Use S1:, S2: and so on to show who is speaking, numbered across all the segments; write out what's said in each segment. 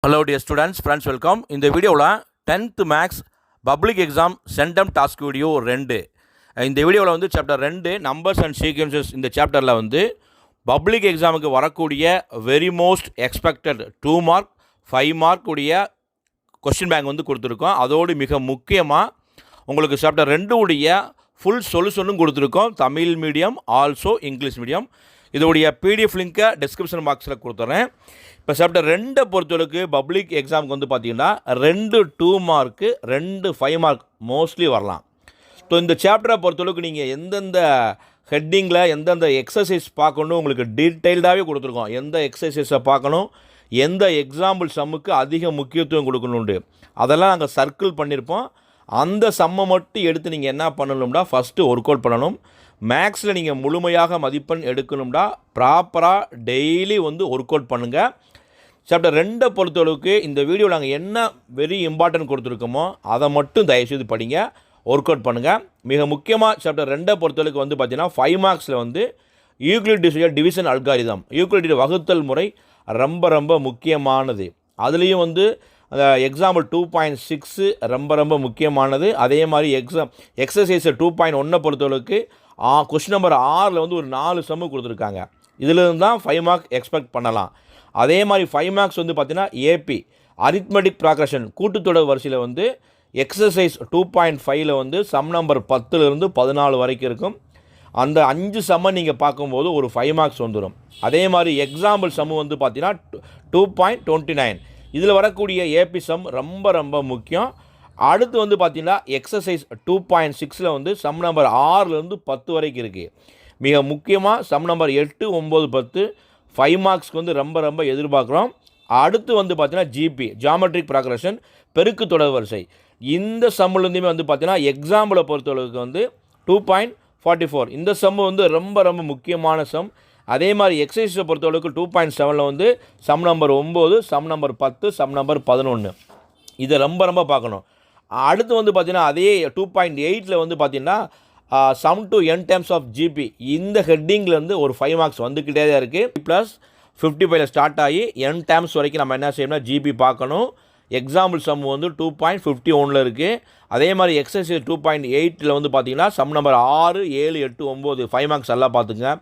S1: Hello dear students, friends welcome. இந்த வீடியோவில் 10th maths public exam centum task video 2. இந்த வீடியோவில் வந்து சாப்டர் 2 நம்பர்ஸ் அண்ட் சீக்வன்சஸ். இந்த சாப்டரில் வந்து பப்ளிக் எக்ஸாமுக்கு வரக்கூடிய very most expected 2 mark 5 mark உடைய கொஸ்டின் பேங்க் வந்து கொடுத்துருக்கோம். அதோடு மிக முக்கியமாக உங்களுக்கு சாப்டர் 2 உடைய ஃபுல் சொல்யூஷனும் கொடுத்துருக்கோம். Tamil medium also English medium. இதோடைய பிடிஎஃப் லிங்க்கை டிஸ்கிரிப்ஷன் பாக்ஸில் கொடுத்துட்றேன். இப்போ சாப்டர் 2 பொறுத்தவரைக்கு பப்ளிக் எக்ஸாமுக்கு வந்து பார்த்தீங்கன்னா 2 2 மார்க்கு 2 5 மார்க் மோஸ்ட்லி வரலாம். ஸோ இந்த சாப்டரை பொறுத்தளவுக்கு நீங்கள் எந்தெந்த ஹெட்டிங்கில் எந்தெந்த எக்ஸசைஸ் பார்க்கணும் உங்களுக்கு டீட்டெயில்டாகவே கொடுத்துருக்கோம். எந்த எக்ஸசைஸை பார்க்கணும், எந்த எக்ஸாம்பிள் சம்முக்கு அதிக முக்கியத்துவம் கொடுக்கணுண்டு அதெல்லாம் நாங்கள் சர்க்கிள் பண்ணியிருப்போம். அந்த சம்மை மட்டும் எடுத்து நீங்கள் என்ன பண்ணணும்னா ஃபஸ்ட்டு ஒர்க் அவுட் பண்ணணும். மேக்ஸில் நீங்கள் முழுமையாக மதிப்பெண் எடுக்கணும்னா ப்ராப்பராக டெய்லி வந்து ஒர்க் அவுட் பண்ணுங்கள். சாப்டர் 2 பொறுத்தளவுக்கு இந்த வீடியோவில் நாங்கள் என்ன வெரி இம்பார்ட்டன்ட் கொடுத்துருக்கோமோ அதை மட்டும் தயவுசெய்து படிங்க, ஒர்க் அவுட் பண்ணுங்கள். மிக முக்கியமாக சாப்டர் 2 பொறுத்தளவுக்கு வந்து பார்த்தீங்கன்னா 5 மார்க்ஸில் வந்து யூக்ளிடியஸ் டிவிஷன் அல்காரிதம், யூக்ளிடியஸ் வகுத்தல் முறை ரொம்ப ரொம்ப முக்கியமானது. அதுலேயும் வந்து எக்ஸாம்பிள் 2.6 ரொம்ப முக்கியமானது. அதே மாதிரி எக்ஸசைஸ் 2.1 பொறுத்தளவுக்கு கொஸ்டின் நம்பர் 6 வந்து ஒரு 4 சம்மு கொடுத்துருக்காங்க. இதிலிருந்து தான் 5 மார்க் எக்ஸ்பெக்ட் பண்ணலாம். அதே மாதிரி 5 மார்க்ஸ் வந்து பார்த்தீங்கன்னா ஏபி அரித்மெட்டிக் ப்ராக்ரஷன் கூட்டுத்தொடர் வரிசையில் வந்து எக்ஸசைஸ் 2.5 வந்து சம் நம்பர் 10லிருந்து 14 வரைக்கும் இருக்கும். அந்த 5 சம்மை நீங்கள் பார்க்கும்போது ஒரு 5 மார்க்ஸ் வந்துடும். அதே மாதிரி எக்ஸாம்பிள் சம்மு வந்து பார்த்தீங்கன்னா 2.29 இதில் வரக்கூடிய ஏபி சம் ரொம்ப முக்கியம். அடுத்து வந்து பார்த்திங்கன்னா எக்ஸசைஸ் 2.6 வந்து சம் நம்பர் 6லேருந்து 10 வரைக்கும் இருக்குது. மிக முக்கியமாக சம் நம்பர் 8, 9, 10 5 மார்க்ஸ்க்கு வந்து ரொம்ப எதிர்பார்க்குறோம். அடுத்து வந்து பார்த்திங்கன்னா ஜிபி ஜாமெட்ரிக் ப்ராக்ரஷன் பெருக்கு தொடர் வரிசை. இந்த சம்முலேருந்துமே வந்து பார்த்திங்கன்னா எக்ஸாம்பிளை பொறுத்தளவுக்கு வந்து 2.44 இந்த சம்மு வந்து ரொம்ப முக்கியமான சம். அதே மாதிரி எக்ஸசைஸை பொறுத்தளவுக்கு 2.7 வந்து sum number 9, sum number 10, sum number 11 இதை ரொம்ப பார்க்கணும். அடுத்து வந்து பார்த்திங்கன்னா அதே 2.8 வந்து பார்த்திங்கன்னா sum to n times of GP இந்த ஹெட்டிங்லேருந்து ஒரு 5 மார்க்ஸ் வந்துக்கிட்டே தான் இருக்குது. ப்ளஸ் 55 ஸ்டார்ட் ஆகி n டைம்ஸ் வரைக்கும் நம்ம என்ன செய்யணும்னா ஜிபி பார்க்கணும். எக்ஸாம்பிள் சம் வந்து 2.51 இருக்குது. அதே மாதிரி எக்ஸசைஸ் 2.8 வந்து பார்த்திங்கன்னா சம் நம்பர் 6, 7, 8, 9 5 மார்க்ஸ் எல்லாம் பார்த்துங்க.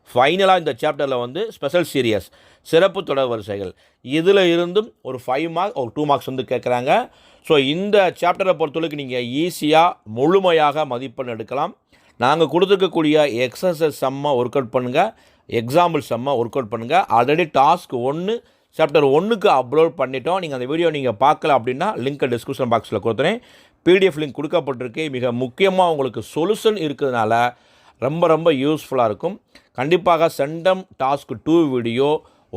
S1: ஃபைனலாக இந்த சாப்டரில் வந்து ஸ்பெஷல் சீரியஸ் சிறப்பு தொடர் வரிசைகள் இதில் இருந்தும் ஒரு 5 மார்க் ஒரு 2 மார்க்ஸ் வந்து கேட்குறாங்க. ஸோ இந்த சாப்டரை பொறுத்தவரைக்கும் நீங்கள் ஈஸியாக முழுமையாக மதிப்பெண் எடுக்கலாம். நாங்கள் கொடுத்துருக்கக்கூடிய எக்ஸசைஸ் சம்மை ஒர்க் அவுட் பண்ணுங்கள், எக்ஸாம்பிள் சம்மை ஒர்க் அவுட் பண்ணுங்கள். ஆல்ரெடி டாஸ்க் 1 சாப்டர் 1க்கு அப்லோட் பண்ணிட்டோம். நீங்கள் அந்த வீடியோ நீங்கள் பார்க்கல அப்படின்னா லிங்க்கை டிஸ்கிரிப்ஷன் பாக்ஸில் கொடுத்துறேன். பிடிஎஃப் லிங்க் கொடுக்கப்பட்டிருக்கு. மிக முக்கியமாக உங்களுக்கு சொல்யூஷன் இருக்கிறதுனால ரொம்ப யூஸ்ஃபுல்லாக இருக்கும். கண்டிப்பாக centum task 2 video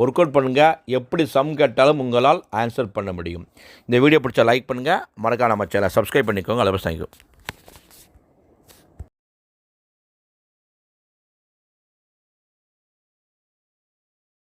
S1: work out பண்ணுங்கள். எப்படி சம் கேட்டாலும் உங்களால் ஆன்சர் பண்ண முடியும். இந்த வீடியோ பிடிச்சா லைக் பண்ணுங்கள், மறக்காம நம்ம சேனலை சப்ஸ்கிரைப் பண்ணிக்கோங்க. தேங்க்யூ.